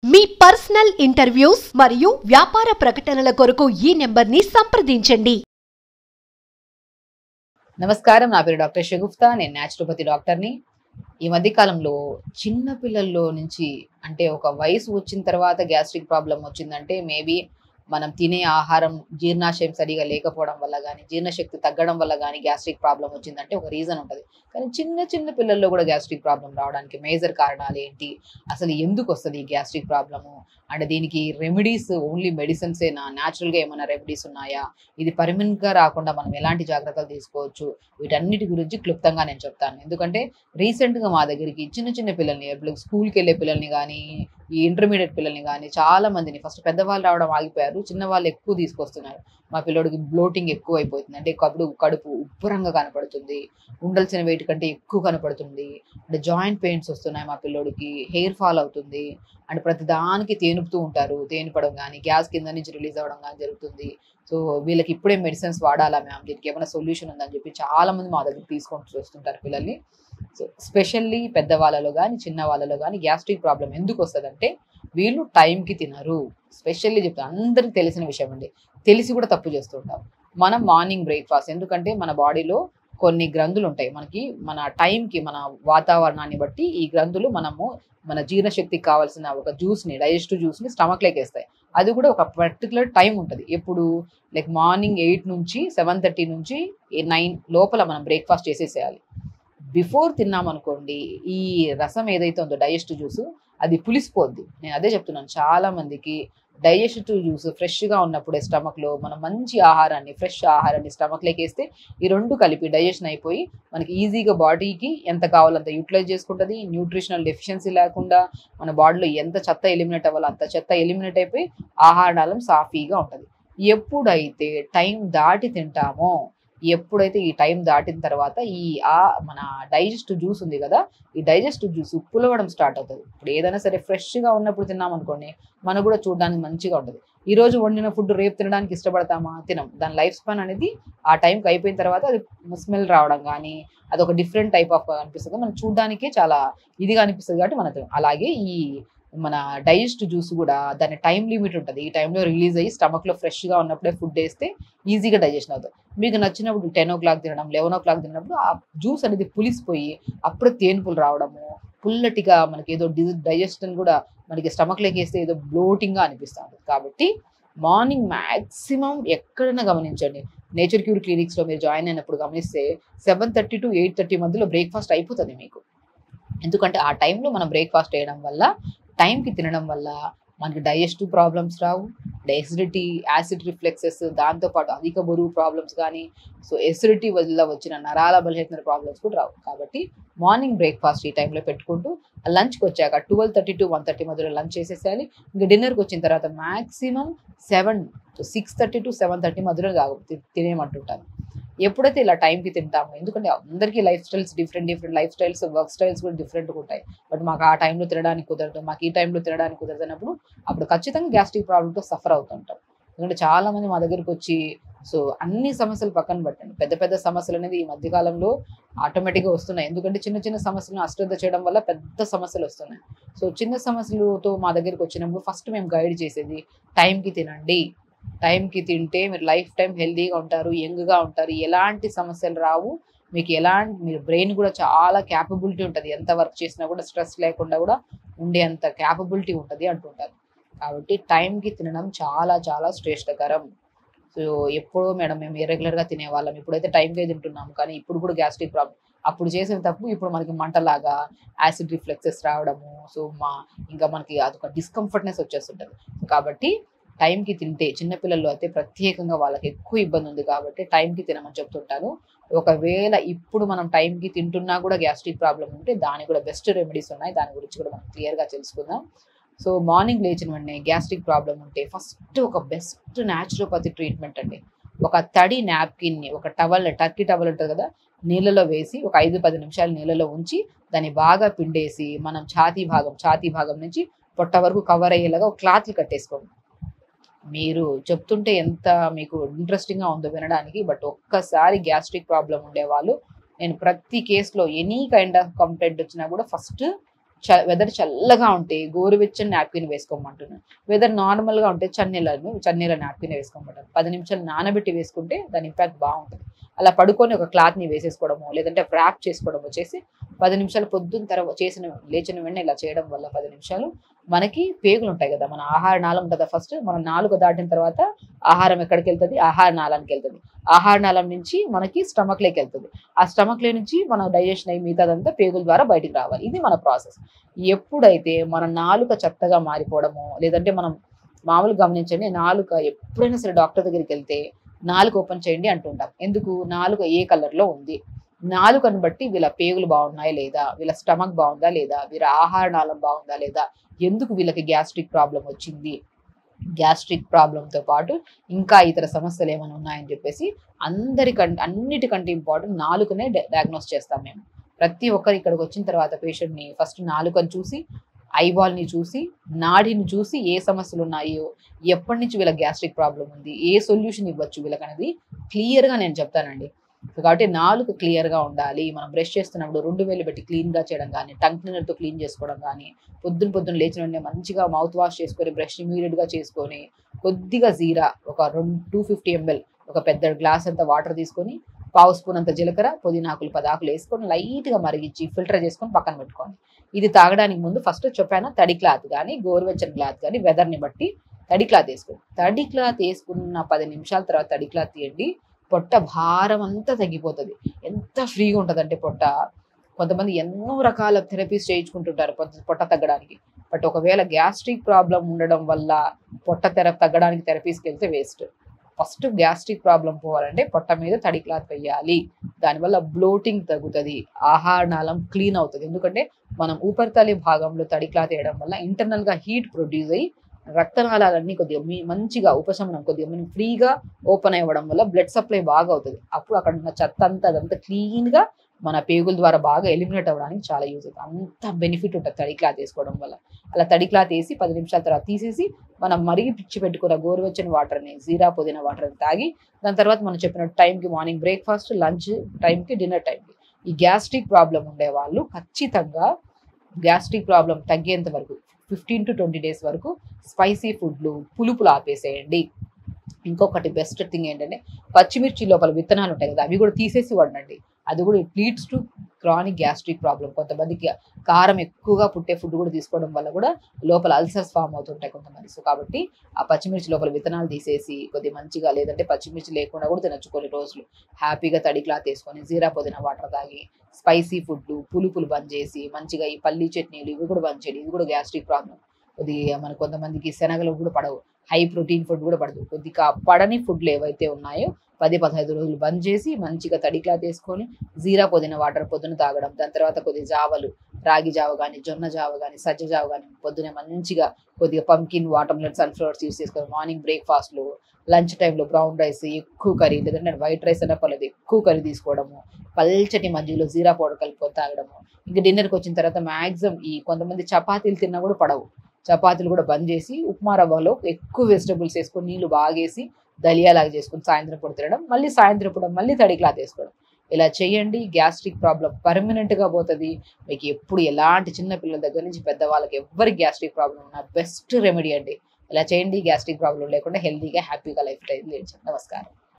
మీ personal interviews మరియు వ్యాపార ప్రకటనల కొరకు ఈ నెంబర్ని సంప్రదించండి. నమస్కారం, నా పేరు డాక్టర్ షగుఫ్తా. నేను న్యాచురోపతి డాక్టర్ని. ఈ మధ్య కాలంలో చిన్న పిల్లల్లో నుంచి అంటే ఒక వయసు వచ్చిన తర్వాత గ్యాస్ట్రిక్ ప్రాబ్లం వచ్చిందంటే మేబీ మనం తినే ఆహారం జీర్ణాశయం సరిగా లేకపోవడం వల్ల కానీ, జీర్ణశక్తి తగ్గడం వల్ల కానీ గ్యాస్ట్రిక్ ప్రాబ్లం వచ్చిందంటే ఒక రీజన్ ఉంటుంది. కానీ చిన్న చిన్న పిల్లల్లో కూడా గ్యాస్ట్రిక్ ప్రాబ్లం రావడానికి మేజర్ కారణాలు ఏంటి, అసలు ఎందుకు వస్తుంది ఈ గ్యాస్ట్రిక్ ప్రాబ్లము, అంటే దీనికి రెమెడీస్ ఓన్లీ మెడిసిన్సేనా, న్యాచురల్గా ఏమైనా రెమెడీస్ ఉన్నాయా, ఇది పర్మనెంట్గా రాకుండా మనం ఎలాంటి జాగ్రత్తలు తీసుకోవచ్చు, వీటన్నిటి గురించి క్లుప్తంగా నేను చెప్తాను. ఎందుకంటే రీసెంట్గా మా దగ్గరికి చిన్న చిన్న పిల్లల్ని, స్కూల్కి వెళ్ళే పిల్లల్ని కానీ, ఈ ఇంటర్మీడియట్ పిల్లల్ని కానీ చాలా మందిని, ఫస్ట్ పెద్దవాళ్ళు రావడం ఆగిపోయారు, చిన్న వాళ్ళు ఎక్కువ తీసుకొస్తున్నారు. మా పిల్లోడికి బ్లోటింగ్ ఎక్కువ అయిపోతుంది, అంటే కడుపు ఉబ్బరంగా కనపడుతుంది, ఉండాల్సిన వెయిట్ కంటే ఎక్కువ కనపడుతుంది, అంటే జాయింట్ పెయిన్స్ వస్తున్నాయి మా పిల్లోడికి, హెయిర్ ఫాల్ అవుతుంది, అంటే ప్రతి దానికి తేనుపుతూ ఉంటారు, తేనిపడం కానీ, గ్యాస్ కింద నుంచి రిలీజ్ అవ్వడం కానీ జరుగుతుంది. సో వీళ్ళకి ఇప్పుడే మెడిసిన్స్ వాడాలా మ్యామ్, దీనికి ఏమైనా సొల్యూషన్ ఉందని చెప్పి చాలా మంది మా దగ్గర తీసుకొని వస్తుంటారు పిల్లల్ని. సో స్పెషల్లీ పెద్దవాళ్ళలో కానీ చిన్న వాళ్ళలో కానీ గ్యాస్ట్రిక్ ప్రాబ్లం ఎందుకు వస్తుందంటే వీళ్ళు టైంకి తినరు. స్పెషల్లీ చెప్తాను, అందరికి తెలిసిన విషయం అండి, తెలిసి కూడా తప్పు చేస్తుంటాం. మనం మార్నింగ్ బ్రేక్ఫాస్ట్, ఎందుకంటే మన బాడీలో కొన్ని గ్రంథులు ఉంటాయి, మనకి మన టైంకి మన వాతావరణాన్ని బట్టి ఈ గ్రంథులు మన జీర్ణశక్తికి కావాల్సిన ఒక జ్యూస్ని, డైజెస్టివ్ జ్యూస్ని స్టమక్లోకి వేస్తాయి. అది కూడా ఒక పర్టికులర్ టైం ఉంటుంది. ఎప్పుడు లైక్ మార్నింగ్ 8 నుంచి 7:30 నుంచి 9 లోపల మనం బ్రేక్ఫాస్ట్ చేసేసేయాలి. బిఫోర్ తిన్నామనుకోండి, ఈ రసం ఏదైతే ఉందో డైజెస్టివ్ జ్యూస్ అది పులిసిపోద్ది. నేను అదే చెప్తున్నాను, చాలా మందికి డైజెస్టివ్ జ్యూస్ ఫ్రెష్గా ఉన్నప్పుడే స్టమక్లో మనం మంచి ఆహారాన్ని, ఫ్రెష్ ఆహారాన్ని స్టమక్లోకి వేస్తే ఈ రెండు కలిపి డైజెషన్ అయిపోయి మనకి ఈజీగా బాడీకి ఎంత కావాలంత యూటిలైజ్ చేసుకుంటుంది. న్యూట్రిషనల్ డెఫిషియన్సీ లేకుండా మన బాడీలో ఎంత చెత్త ఎలిమినేట్ అవ్వాలో అంత చెత్త ఎలిమినేట్ అయిపోయి ఆహారం సాఫీగా ఉంటుంది. ఎప్పుడైతే టైం దాటి తింటామో, ఎప్పుడైతే ఈ టైం దాటిన తర్వాత మన డైజెస్టివ్ జ్యూస్ ఉంది కదా, ఈ డైజెస్టివ్ జ్యూస్ పులవడం స్టార్ట్ అవుతుంది. ఇప్పుడు ఏదైనా సరే ఫ్రెష్గా ఉన్నప్పుడు తిన్నామనుకోండి, మనకు కూడా చూడడానికి మంచిగా ఉంటుంది. ఈ రోజు వండిన ఫుడ్ రేపు తినడానికి ఇష్టపడతామా? తినం. దాని లైఫ్ స్పాన్ అనేది ఆ టైంకి అయిపోయిన తర్వాత అది స్మెల్ రావడం కానీ, అది ఒక డిఫరెంట్ టైప్ ఆఫ్ అనిపిస్తుంది, మనం చూడడానికి చాలా ఇదిగా అనిపిస్తుంది. కాబట్టి మనకు అలాగే ఈ మన డైజెస్ట్ జ్యూస్ కూడా దాని టైం లిమిట్ ఉంటుంది. ఈ టైంలో రిలీజ్ అయ్యి స్టమక్లో ఫ్రెష్గా ఉన్నప్పుడే ఫుడ్ వేస్తే ఈజీగా డైజెషన్ అవుతుంది. మీకు నచ్చినప్పుడు 10 o'clock తినడం, 11 o'clock తిన్నప్పుడు ఆ జ్యూస్ అనేది పులిసిపోయి అప్పుడే తేనుపులు రావడము, పుల్లటిగా మనకి ఏదో డైజెషన్ కూడా మనకి స్టమక్లోకి వేస్తే ఏదో బ్లోటింగ్గా అనిపిస్తుంది. కాబట్టి మార్నింగ్ మ్యాక్సిమం ఎక్కడైనా గమనించండి, నేచర్ క్యూర్ క్లినిక్స్లో మీరు జాయిన్ అయినప్పుడు గమనిస్తే 7:30 to 8:30 మధ్యలో బ్రేక్ఫాస్ట్ అయిపోతుంది మీకు. ఎందుకంటే ఆ టైంలో మనం బ్రేక్ఫాస్ట్ చేయడం వల్ల, టైంకి తినడం వల్ల మనకి డైజెస్టివ్ ప్రాబ్లమ్స్ రావు, ఎసిడిటీ, యాసిడ్ రిఫ్లెక్సెస్, దాంతోపాటు అధిక బరువు ప్రాబ్లమ్స్ కానీ, సో ఎసిడిటీ వల్ల వచ్చిన నరాల బలహీనత ప్రాబ్లమ్స్ కూడా రావు. కాబట్టి మార్నింగ్ బ్రేక్ఫాస్ట్ ఈ టైంలో పెట్టుకుంటూ లంచ్కి వచ్చాక 12:30 to 1:30 మధ్యలో లంచ్ చేసేసేయాలి. ఇంకా డిన్నర్కి వచ్చిన తర్వాత మ్యాక్సిమం 6:30 to 7:30 మధ్యలో తినేయమంటుంటాను. ఎప్పుడైతే ఇలా టైంకి తింటామో, ఎందుకంటే అందరికీ life styles different life styles, work styles కూడా డిఫరెంట్గా ఉంటాయి. బట్ మాకు ఆ టైంలో తినడానికి కుదరదు, మాకు ఈ టైంలో తినడానికి కుదరదన్నప్పుడు అప్పుడు ఖచ్చితంగా గ్యాస్ట్రిక్ ప్రాబ్లంతో సఫర్ అవుతుంటాం. ఎందుకంటే చాలామంది మా దగ్గరికి వచ్చి, సో అన్ని సమస్యలు పక్కన పెట్టండి, పెద్ద పెద్ద సమస్యలు అనేది ఈ మధ్యకాలంలో ఆటోమేటిక్గా వస్తున్నాయి. ఎందుకంటే చిన్న చిన్న సమస్యలను అశ్రద్ధ చేయడం వల్ల పెద్ద సమస్యలు వస్తున్నాయి. సో చిన్న సమస్యలతో మా దగ్గరికి వచ్చినప్పుడు ఫస్ట్ మేము గైడ్ చేసేది, టైంకి తినండి, టైంకి తింటే మీరు లైఫ్ టైం హెల్తీగా ఉంటారు, యంగ్గా ఉంటారు, ఎలాంటి సమస్యలు రావు, మీకు మీరు బ్రెయిన్ కూడా చాలా క్యాపబిలిటీ ఉంటుంది, ఎంత వర్క్ చేసినా కూడా స్ట్రెస్ లేకుండా కూడా ఉండే అంత క్యాపబిలిటీ ఉంటుంది అంటుంటారు. కాబట్టి టైంకి తినడం చాలా చాలా శ్రేష్టకరం. సో ఎప్పుడో మేడం మేము ఇర్రెగ్యులర్గా తినేవాళ్ళం, ఇప్పుడైతే టైంకే తింటున్నాము, కానీ ఇప్పుడు కూడా గ్యాస్ట్రిక్ ప్రాబ్లం, అప్పుడు చేసిన తప్పు ఇప్పుడు మనకి మంటలాగా, యాసిడ్ రిఫ్లెక్సెస్ రావడము, సో ఇంకా మనకి అదొక డిస్కంఫర్ట్నెస్ వచ్చేస్తుంటుంది. కాబట్టి టైంకి తింటే, చిన్నపిల్లల్లో అయితే ప్రత్యేకంగా వాళ్ళకి ఎక్కువ ఇబ్బంది ఉంది కాబట్టి టైంకి తినమని చెప్తుంటాను. ఒకవేళ ఇప్పుడు మనం టైంకి తింటున్నా కూడా గ్యాస్ట్రిక్ ప్రాబ్లం ఉంటే దానికి కూడా బెస్ట్ రెమెడీస్ ఉన్నాయి, దాని గురించి కూడా మనం క్లియర్గా తెలుసుకుందాం. సో మార్నింగ్ లేచిన వెంటనే గ్యాస్ట్రిక్ ప్రాబ్లం ఉంటే ఫస్ట్ ఒక బెస్ట్ న్యాచురోపతి ట్రీట్మెంట్ అండి, ఒక తడి నాప్కిన్ని, ఒక టర్కీ టవల్ ఉంటుంది కదా, నీళ్ళలో వేసి ఒక 5-10 నిమిషాలు నీళ్ళలో ఉంచి దాన్ని బాగా పిండేసి మనం ఛాతీ భాగం నుంచి పొట్ట వరకు కవర్ అయ్యేలాగా ఒక క్లాత్లు కట్టేసుకోండి. మీరు చెప్తుంటే ఎంత మీకు ఇంట్రెస్టింగ్గా ఉందో వినడానికి, బట్ ఒక్కసారి గ్యాస్ట్రిక్ ప్రాబ్లం ఉండేవాళ్ళు, నేను ప్రతి కేసులో ఎనీ కైండ్ ఆఫ్ కంప్లైంట్ వచ్చినా కూడా ఫస్ట్ వెదర్ చల్లగా ఉంటే గోరువెచ్చని నాప్కిన్ వేసుకోమంటున్నాను. వెదర్ నార్మల్గా ఉంటే చన్నీళ్ళ నాప్కిన్ వేసుకోమంటాను. 10 నిమిషాలు నానబెట్టి వేసుకుంటే దాని ఇంపాక్ట్ బాగుంటుంది. అలా పడుకొని ఒక క్లాత్ని వేసేసుకోవడము లేదంటే వ్రాప్ చేసుకోవడం వచ్చేసి 10 నిమిషాలు పొద్దున్న తర్వాత లేచిన వెంటనే ఇలా చేయడం వల్ల 10 నిమిషాలు మనకి పేగులు ఉంటాయి కదా, మన ఆహార నాళం కదా, ఫస్ట్ మనం నాలుక దాటిన తర్వాత ఆహారం ఎక్కడికి వెళ్తుంది, ఆహార నాళానికి వెళ్తుంది. ఆహార నాళం నుంచి మనకి స్టమక్లోకి వెళ్తుంది. ఆ స్టమక్లో నుంచి మన డైజెషన్ అయ్యి మిగతాదంతా పేగుల ద్వారా బయటికి రావాలి. ఇది మన ప్రాసెస్. ఎప్పుడైతే మన నాలుక చెత్తగా మారిపోవడమో లేదంటే మనం మామూలు గమనించండి, నాలుక ఎప్పుడైనా సరే డాక్టర్ దగ్గరికి వెళ్తే నాలుక ఓపెన్ చేయండి అంటుంటాం. ఎందుకు? నాలుక ఏ కలర్లో ఉంది, నాలుకను బట్టి వీళ్ళ పేగులు బాగున్నాయా లేదా, వీళ్ళ స్టమక్ బాగుందా లేదా, వీళ్ళ ఆహార నాళం బాగుందా లేదా, ఎందుకు వీళ్ళకి గ్యాస్ట్రిక్ ప్రాబ్లం వచ్చింది, గ్యాస్ట్రిక్ ప్రాబ్లంతో పాటు ఇంకా ఇతర సమస్యలు ఏమైనా ఉన్నాయని చెప్పేసి అన్నిటికంటే ఇంపార్టెంట్ నాలుకనే డయాగ్నోస్ చేస్తాం మేము. ప్రతి ఒక్కరు ఇక్కడికి వచ్చిన తర్వాత పేషెంట్ని ఫస్ట్ నాలుకను చూసి, ఐబాల్ని చూసి, నాడిని చూసి ఏ సమస్యలు ఉన్నాయో, ఎప్పటి నుంచి వీళ్ళకి గ్యాస్ట్రిక్ ప్రాబ్లం ఉంది, ఏ సొల్యూషన్ ఇవ్వచ్చు వీళ్ళకి అనేది క్లియర్గా నేను చెప్తానండి. కాబట్టి నాలుక క్లియర్గా ఉండాలి. మనం బ్రష్ చేస్తున్నప్పుడు 2 వేలు పెట్టి క్లీన్గా చేయడం కానీ, టంగ్ క్లీనర్తో క్లీన్ చేసుకోవడం కానీ, పొద్దున్న లేచిన వెంటనే మంచిగా మౌత్ వాష్ చేసుకొని బ్రష్ ఇమీడియట్గా చేసుకొని కొద్దిగా జీరా ఒక 250 ml ఒక పెద్ద గ్లాస్ అంత వాటర్ తీసుకొని 1/2 స్పూన్ అంత జీలకర్ర, పుదీనాకులు 10 ఆకులు వేసుకొని లైట్గా మరిగించి ఫిల్టర్ చేసుకొని పక్కన పెట్టుకోండి. ఇది తాగడానికి ముందు ఫస్ట్ చెప్పాను, తడి క్లాత్ కానీ గోరువెచ్చని క్లాత్ కానీ వెదర్ని బట్టి తడి క్లాత్ వేసుకోండి. తడి క్లాత్ వేసుకున్న 10 నిమిషాల తర్వాత తడి క్లాత్ తీయండి. పొట్ట భారం అంతా తగ్గిపోతుంది. ఎంత ఫ్రీగా ఉంటుంది అంటే పొట్ట. కొంతమంది ఎన్నో రకాల థెరపీస్ చేయించుకుంటుంటారు పొట్ట తగ్గడానికి. బట్ ఒకవేళ గ్యాస్ట్రిక్ ప్రాబ్లం ఉండడం వల్ల పొట్ట తగ్గడానికి థెరపీస్కి వెళ్తే వేస్ట్. ఫస్ట్ గ్యాస్ట్రిక్ ప్రాబ్లం పోవాలంటే పొట్ట మీద తడి క్లాత్ వేయాలి. దానివల్ల బ్లోటింగ్ తగ్గుతుంది, ఆహార నాళం క్లీన్ అవుతుంది. ఎందుకంటే మనం ఊపిరితిత్తుల భాగంలో తడి క్లాత్ వేయడం వల్ల ఇంటర్నల్గా హీట్ ప్రొడ్యూస్ అయ్యి రక్తనాళాలన్నీ కొద్దిగా మంచిగా ఉపశమనం కొద్దిగా ఫ్రీగా ఓపెన్ అవ్వడం వల్ల బ్లడ్ సప్లై బాగా అవుతుంది. అప్పుడు అక్కడ ఉన్న చెత్త అదంతా క్లీన్గా మన పేగుల ద్వారా బాగా ఎలిమినేట్ అవ్వడానికి చాలా యూజ్ అవుతుంది. అంత బెనిఫిట్ ఉంటుంది తడి క్లాత్ వేసుకోవడం వల్ల. అలా తడి క్లాత్ వేసి 10 నిమిషాల తర్వాత తీసేసి మనం మరిగి పిచ్చి పెట్టుకున్న గోరువెచ్చని వాటర్ని, జీరా పుదీనా వాటర్ని తాగి దాని తర్వాత మనం చెప్పిన టైంకి మార్నింగ్ బ్రేక్ఫాస్ట్, లంచ్ టైంకి, డిన్నర్ టైంకి ఈ గ్యాస్ట్రిక్ ప్రాబ్లం ఉండే వాళ్ళు ఖచ్చితంగా గ్యాస్ట్రిక్ ప్రాబ్లం తగ్గేంత వరకు 15 to 20 days వరకు స్పైసీ ఫుడ్లు, పులుపులు ఆపేసేయండి. ఇంకొకటి బెస్ట్ థింగ్ ఏంటంటే పచ్చిమిర్చి లోపల విత్తనాలు ఉంటాయి కదా, అవి కూడా తీసేసి వండండి. అది కూడా it leads to chronic gastric problem. కొంతమందికి కారం ఎక్కువగా పుట్టే ఫుడ్ కూడా తీసుకోవడం వల్ల కూడా లోపల అల్సర్స్ ఫామ్ అవుతుంటాయి కొంతమంది. సో కాబట్టి ఆ పచ్చిమిర్చి లోపల విత్తనాలు తీసేసి కొద్దిగా మంచిగా, లేదంటే పచ్చిమిర్చి లేకుండా కూడా తినచ్చు కొన్ని రోజులు. హ్యాపీగా తడి క్లాత్ వేసుకొని జీరా పుదీనా వాటర్ తాగి స్పైసీ ఫుడ్లు, పులుపులు బంద్ చేసి మంచిగా ఈ పల్లీ చట్నీలు ఇవి కూడా బంద్ చేయండి. ఇది కూడా గ్యాస్ట్రిక్ ప్రాబ్లం. కొద్దిగా మన కొంతమందికి శనగలు కూడా పడవు, హై ప్రోటీన్ ఫుడ్ కూడా పడదు. కొద్దిగా పడని ఫుడ్లు ఏవైతే ఉన్నాయో 10-15 రోజులు బంద్ చేసి మంచిగా తడి క్లాత్ వేసుకొని జీరా పుదీనా వాటర్ పొద్దున తాగడం. దాని తర్వాత కొద్దిగా జావలు, రాగి జావ కానీ, జొన్న జావ కానీ, సజ్జ జావ కానీ పొద్దునే మంచిగా కొద్దిగా pumpkin, water melon, sunflowers use చేసుకొని మార్నింగ్ బ్రేక్ఫాస్ట్లో, లంచ్ టైంలో బ్రౌన్ రైస్, ఎక్కువ కర్రీ, లేదంటే వైట్ రైస్ అన్న పర్లేదు ఎక్కువ కర్రీ తీసుకోవడము, పల్చటి మధ్యలో జీరా పౌడర్ కలుపుకొని తాగడము. ఇంకా డిన్నర్కి వచ్చిన తర్వాత మ్యాక్సిమం ఈ కొంతమంది చపాతీలు తిన్నా కూడా పడవు, చపాతీలు కూడా బంద్ చేసి ఉప్మా రవ్వలో ఎక్కువ వెజిటబుల్స్ వేసుకొని నీళ్లు బాగేసి దలియాలాగా చేసుకొని సాయంత్రం పూట తినడం, మళ్ళీ సాయంత్రం పూట మళ్ళీ తడి క్లాత్ వేసుకోవడం. ఇలా చేయండి. గ్యాస్ట్రిక్ ప్రాబ్లం పర్మనెంట్గా పోతుంది. మీకు ఎప్పుడు ఎలాంటి చిన్న పిల్లల దగ్గర నుంచి పెద్దవాళ్ళకి ఎవరికి గ్యాస్ట్రిక్ ప్రాబ్లం ఉన్నా బెస్ట్ రెమెడీ అండి. ఇలా చేయండి. గ్యాస్ట్రిక్ ప్రాబ్లం లేకుండా హెల్తీగా హ్యాపీగా లైఫ్ స్టైల్. నమస్కారం.